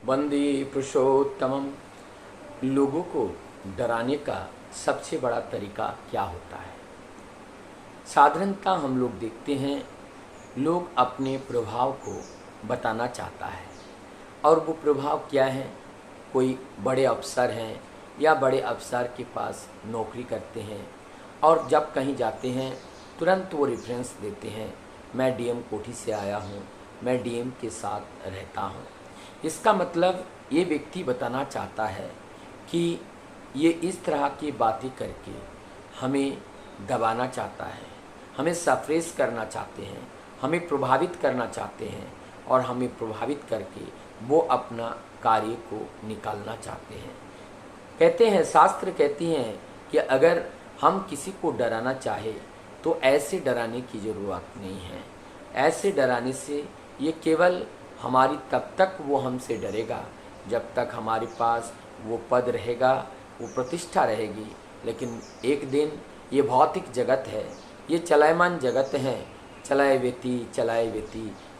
वंदे पुरुषोत्तमम। लोगों को डराने का सबसे बड़ा तरीका क्या होता है? साधारणतः हम लोग देखते हैं, लोग अपने प्रभाव को बताना चाहता है। और वो प्रभाव क्या है? कोई बड़े अफसर हैं या बड़े अफसर के पास नौकरी करते हैं, और जब कहीं जाते हैं तुरंत वो रेफरेंस देते हैं, मैं डीएम कोठी से आया हूँ, मैं डीएम के साथ रहता हूँ। इसका मतलब ये व्यक्ति बताना चाहता है कि ये इस तरह की बातें करके हमें दबाना चाहता है, हमें सप्रेस करना चाहते हैं, हमें प्रभावित करना चाहते हैं, और हमें प्रभावित करके वो अपना कार्य को निकालना चाहते हैं। कहते हैं, शास्त्र कहती हैं कि अगर हम किसी को डराना चाहे तो ऐसे डराने की ज़रूरत नहीं है। ऐसे डराने से ये केवल हमारी तब तक वो हमसे डरेगा जब तक हमारे पास वो पद रहेगा, वो प्रतिष्ठा रहेगी। लेकिन एक दिन ये भौतिक जगत है, ये चलायमान जगत है, चलाए वेती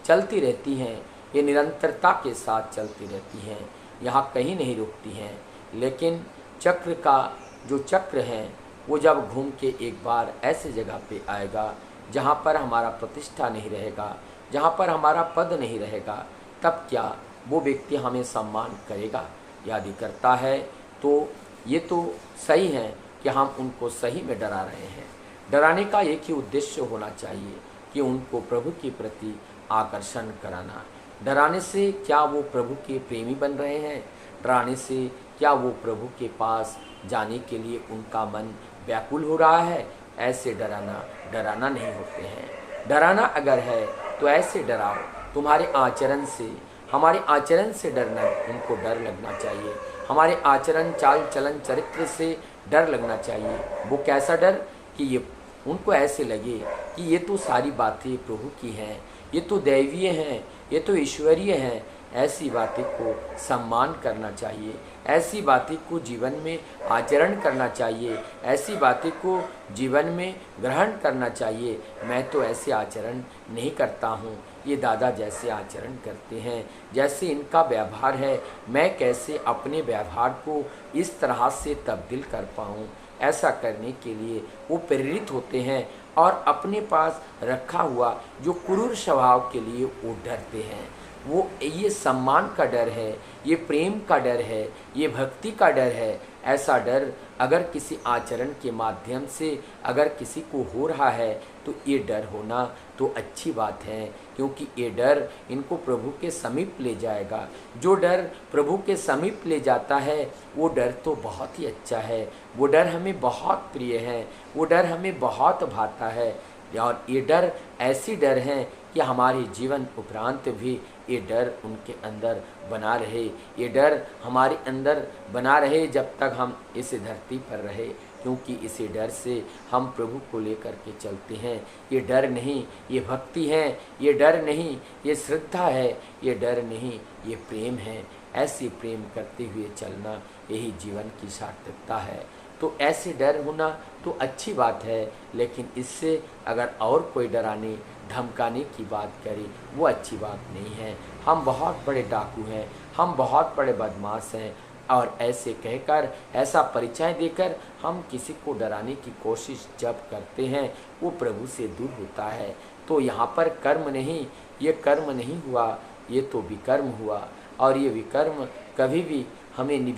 चलती रहती हैं, ये निरंतरता के साथ चलती रहती हैं, यहाँ कहीं नहीं रुकती हैं। लेकिन चक्र का जो चक्र है वो जब घूम के एक बार ऐसे जगह पे आएगा जहाँ पर हमारा प्रतिष्ठा नहीं रहेगा, जहाँ पर हमारा पद नहीं रहेगा, तब क्या वो व्यक्ति हमें सम्मान करेगा? यदि करता है तो ये तो सही है कि हम उनको सही में डरा रहे हैं। डराने का एक ही उद्देश्य होना चाहिए कि उनको प्रभु के प्रति आकर्षण कराना। डराने से क्या वो प्रभु के प्रेमी बन रहे हैं? डराने से क्या वो प्रभु के पास जाने के लिए उनका मन व्याकुल हो रहा है? ऐसे डराना नहीं होते हैं। डराना अगर है तो ऐसे डराओ, तुम्हारे आचरण से, हमारे आचरण से डरना, उनको डर लगना चाहिए। हमारे आचरण, चाल चलन, चरित्र से डर लगना चाहिए। वो कैसा डर? कि ये उनको ऐसे लगे कि ये तो सारी बातें प्रभु की हैं, ये तो दैवीय हैं, ये तो ईश्वरीय हैं। ऐसी बातें को सम्मान करना चाहिए, ऐसी बातें को जीवन में आचरण करना चाहिए, ऐसी बातें को जीवन में ग्रहण करना चाहिए। मैं तो ऐसे आचरण नहीं करता हूँ, ये दादा जैसे आचरण करते हैं, जैसे इनका व्यवहार है, मैं कैसे अपने व्यवहार को इस तरह से तब्दील कर पाऊँ। ऐसा करने के लिए वो प्रेरित होते हैं और अपने पास रखा हुआ जो क्रूर स्वभाव के लिए वो डरते हैं। वो ये सम्मान का डर है, ये प्रेम का डर है, ये भक्ति का डर है। ऐसा डर अगर किसी आचरण के माध्यम से अगर किसी को हो रहा है तो ये डर होना तो अच्छी बात है, क्योंकि ये डर इनको प्रभु के समीप ले जाएगा। जो डर प्रभु के समीप ले जाता है वो डर तो बहुत ही अच्छा है, वो डर हमें बहुत प्रिय है, वो डर हमें बहुत भाता है। और ये डर ऐसी डर है कि हमारे जीवन उपरांत भी ये डर उनके अंदर बना रहे, ये डर हमारे अंदर बना रहे जब तक हम इस धरती पर रहे, क्योंकि इसी डर से हम प्रभु को लेकर के चलते हैं। ये डर नहीं, ये भक्ति है, ये डर नहीं, ये श्रद्धा है, ये डर नहीं, ये प्रेम है। ऐसे प्रेम करते हुए चलना यही जीवन की सार्थकता है। तो ऐसे डर होना तो अच्छी बात है, लेकिन इससे अगर और कोई डराने धमकाने की बात करे वो अच्छी बात नहीं है। हम बहुत बड़े डाकू हैं, हम बहुत बड़े बदमाश हैं, और ऐसे कहकर, ऐसा परिचय देकर हम किसी को डराने की कोशिश जब करते हैं वो प्रभु से दूर होता है। तो यहाँ पर कर्म नहीं, ये कर्म नहीं हुआ, ये तो विकर्म हुआ। और ये विकर्म कभी भी हमें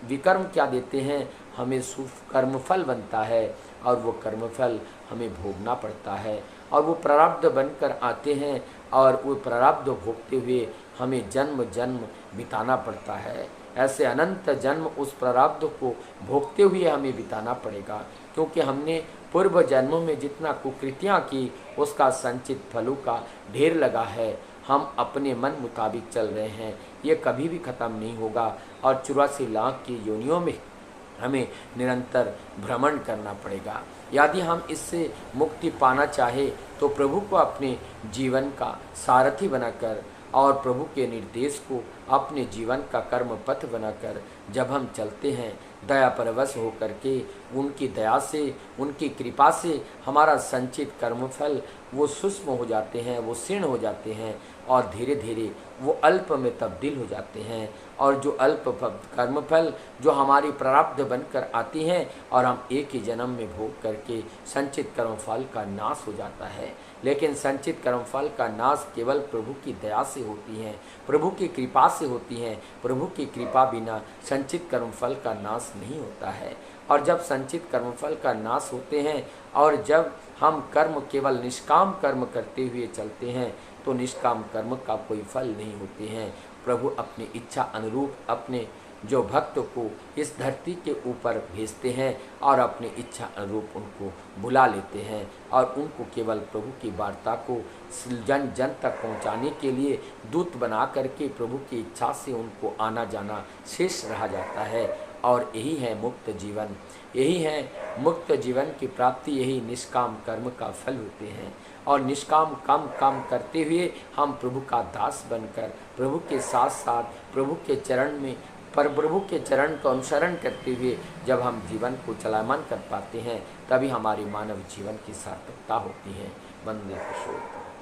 विकर्म क्या देते हैं? हमें कर्मफल बनता है, और वो कर्मफल हमें भोगना पड़ता है, और वो प्रारब्ध बनकर आते हैं, और वो प्रारब्ध भोगते हुए हमें जन्म जन्म बिताना पड़ता है। ऐसे अनंत जन्म उस प्रारब्ध को भोगते हुए हमें बिताना पड़ेगा, क्योंकि हमने पूर्व जन्मों में जितना कुकृतियाँ की उसका संचित फलों का ढेर लगा है। हम अपने मन मुताबिक चल रहे हैं, ये कभी भी ख़त्म नहीं होगा, और 84 लाख की योनियों में हमें निरंतर भ्रमण करना पड़ेगा। यदि हम इससे मुक्ति पाना चाहे तो प्रभु को अपने जीवन का सारथी बनाकर और प्रभु के निर्देश को अपने जीवन का कर्म पथ बनाकर जब हम चलते हैं दया परवश हो करके उनकी दया से, उनकी कृपा से हमारा संचित कर्मफल वो सूक्ष्म हो जाते हैं, वो क्षीण हो जाते हैं और धीरे धीरे वो अल्प में तब्दील हो जाते हैं। और जो अल्प कर्मफल जो हमारी प्रारब्ध बनकर आती हैं और हम एक ही जन्म में भोग करके संचित कर्मफल का नाश हो जाता है। लेकिन संचित कर्मफल का नाश केवल प्रभु की दया से होती है, प्रभु की कृपा से होती है। प्रभु की कृपा बिना संचित कर्मफल का नाश नहीं होता है। और जब संचित कर्मफल का नाश होते हैं और जब हम कर्म केवल निष्काम कर्म करते हुए चलते हैं तो निष्काम कर्म का कोई फल नहीं होते हैं। प्रभु अपनी इच्छा अनुरूप अपने जो भक्त को इस धरती के ऊपर भेजते हैं और अपनी इच्छा अनुरूप उनको बुला लेते हैं और उनको केवल प्रभु की वार्ता को जन जन तक पहुंचाने के लिए दूत बना करके प्रभु की इच्छा से उनको आना जाना शेष रह जाता है। और यही है मुक्त जीवन, यही है मुक्त जीवन की प्राप्ति, यही निष्काम कर्म का फल होते हैं। और निष्काम काम करते हुए हम प्रभु का दास बनकर प्रभु के साथ साथ प्रभु के चरण में पर प्रभु के चरण को अनुसरण करते हुए जब हम जीवन को चलायमान कर पाते हैं तभी हमारी मानव जीवन की सार्थकता होती है। वंदे किशोर।